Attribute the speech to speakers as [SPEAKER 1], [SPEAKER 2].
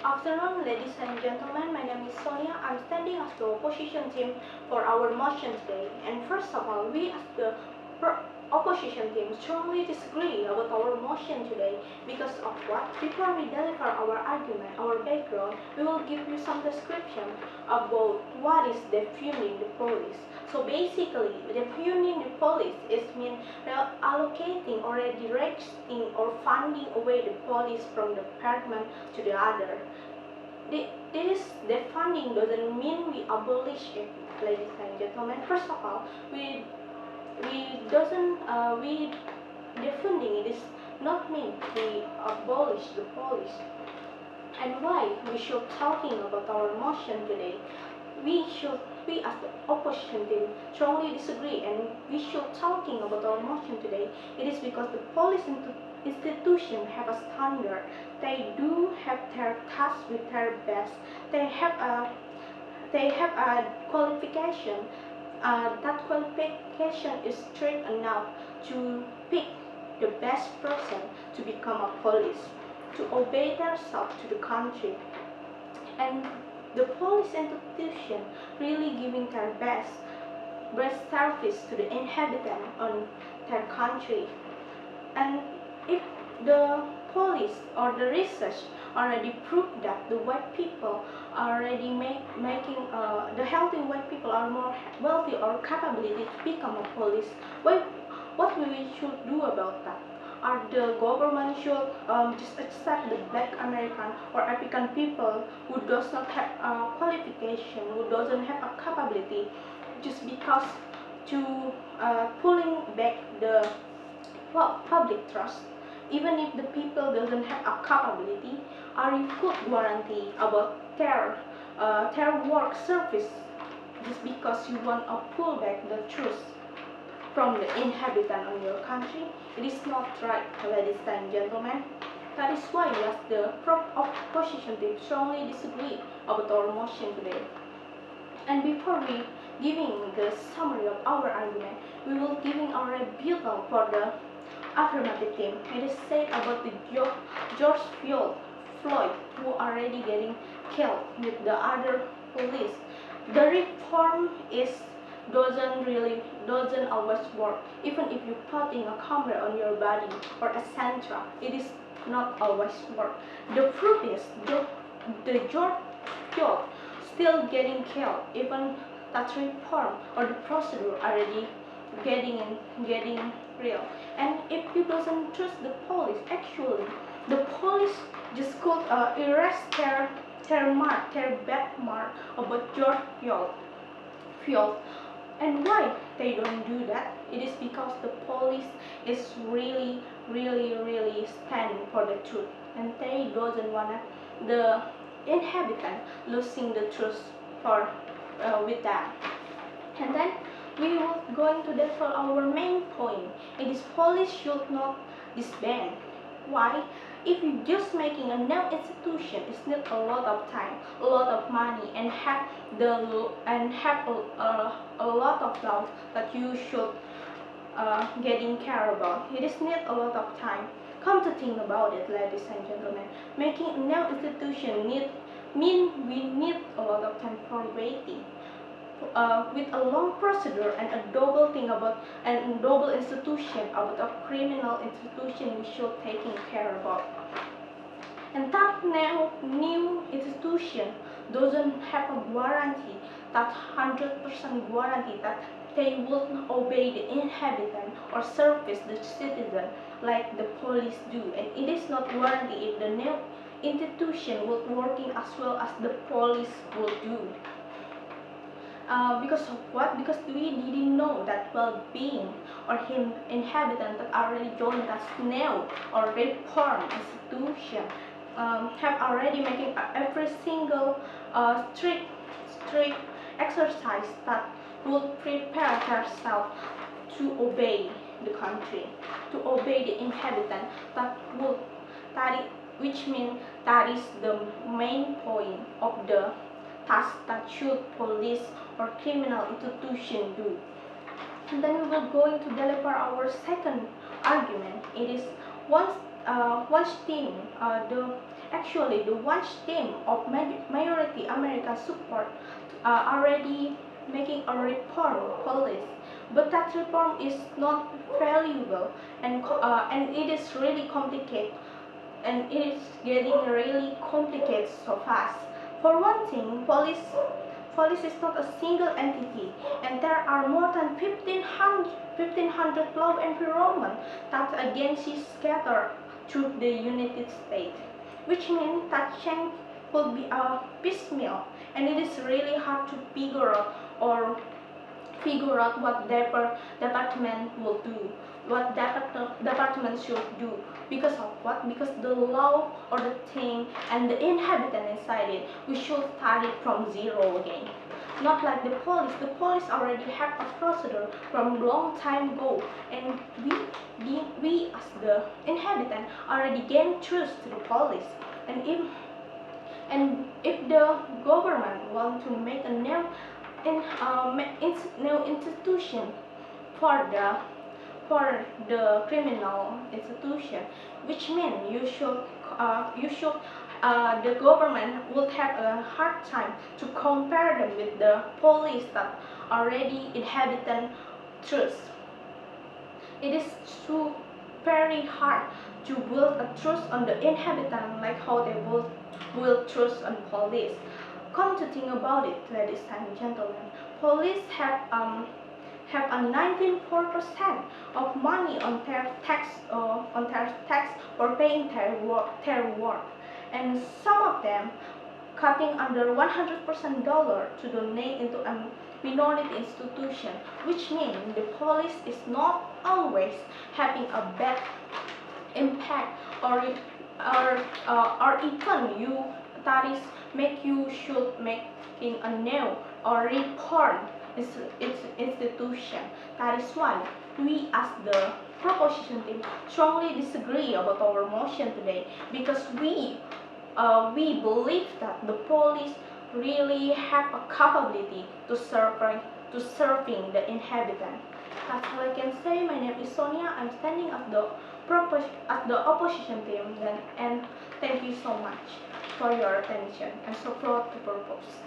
[SPEAKER 1] Afternoon, ladies and gentlemen. My name is Sonia. I'm standing as the opposition team for our motion today. And first of all, we as the opposition team strongly disagree about our motion today. Because of what? Before we deliver our argument, our background, we will give you some description about what is defunding the police. So basically, defunding the police is mean allocating or redirecting or funding away the police from the department to the other. Defunding doesn't mean we abolish it, ladies and gentlemen. First of all, we defunding it is not mean we abolish the police. And why we should talking about our motion today? We as the opposition team strongly disagree, and we should talking about our motion today. It is because the police institution have a standard. They do have their task with their best. They have a qualification. That qualification is strict enough to pick the best person to become a police, to obey themselves to the country. And the police institution really giving their best service to the inhabitant on their country. And if the police or the research already proved that the white people already making the healthy white people are more wealthy or capability to become a police, what we should do about that? Are the government should just accept the black American or African people who does not have a qualification, who doesn't have a capability, just because to pulling back the public trust? Even if the people doesn't have a capability, are you could guarantee about their work service just because you want to pull back the truth from the inhabitant of your country? It is not right, ladies and gentlemen. That is why we as the opposition team strongly disagree about our motion today. And before we giving the summary of our argument, we will giving our rebuttal for the affirmative team. It is said about the George Floyd who are already getting killed with the other police. The reform doesn't always work. Even if you putting a camera on your body or a sensor, it is not always work. The proof is the George Floyd still getting killed, even that reform or the procedure already getting real. And if you doesn't trust the police, actually the police just could erase their bad mark about George Floyd. And why they don't do that? It is because the police is really standing for the truth, and they doesn't want the inhabitant losing the truth for with that. And then we will going to develop our main point. It is police should not disband. Why? If you just making a new institution, it's not a lot of time, a lot of money, and have a lot of laws that you should getting care about. It is not a lot of time. Come to think about it, ladies and gentlemen, making a new institution we need a lot of time for waiting. With a long procedure and a double thing about and double institution about a criminal institution we should taking care about. And that new institution doesn't have a guarantee, that 100% guarantee that they will obey the inhabitant or service the citizen like the police do. And it is not guarantee if the new institution will working as well as the police will do. Because of what? Because we didn't know that well-being or inhabitant that already joined us now or reform institution have already making every single strict exercise that will prepare themselves to obey the country, to obey the inhabitant. Which means that is the main point of the task that should police or criminal institution do. And then we will going to deliver our second argument. It is once one team, the one team of majority American support already making a reform policy, but that reform is not valuable, and it is really complicated, and it is getting really complicated so fast. For one thing, police is not a single entity, and there are more than 1,500 law environment that agencies scattered through the United States, which means that change will be a piecemeal, and it is really hard to figure out what department will do, what department should do. Because of what? Because the law or the thing and the inhabitant inside it, we should start it from zero again. Not like the police. The police already have a procedure from long time ago, and we as the inhabitant already gain trust to the police. And if the government want to make a new institution for the criminal institution, which means the government would have a hard time to compare them with the police that already inhabitant trust. It is too very hard to build a trust on the inhabitant like how they build trust on police. Come to think about it, ladies and gentlemen, police have a 19.4% of money on their tax for paying their work, and some of them cutting under $100% to donate into a minority institution, which means the police is not always having a bad impact, or even you that is make you should making a new or reform its institution. That is why we as the proposition team strongly disagree about our motion today, because we believe that the police really have a capability to serving the inhabitant. That's all I can say. My name is Sonia. I'm standing at the opposition team, and thank you so much for your attention and support the purpose.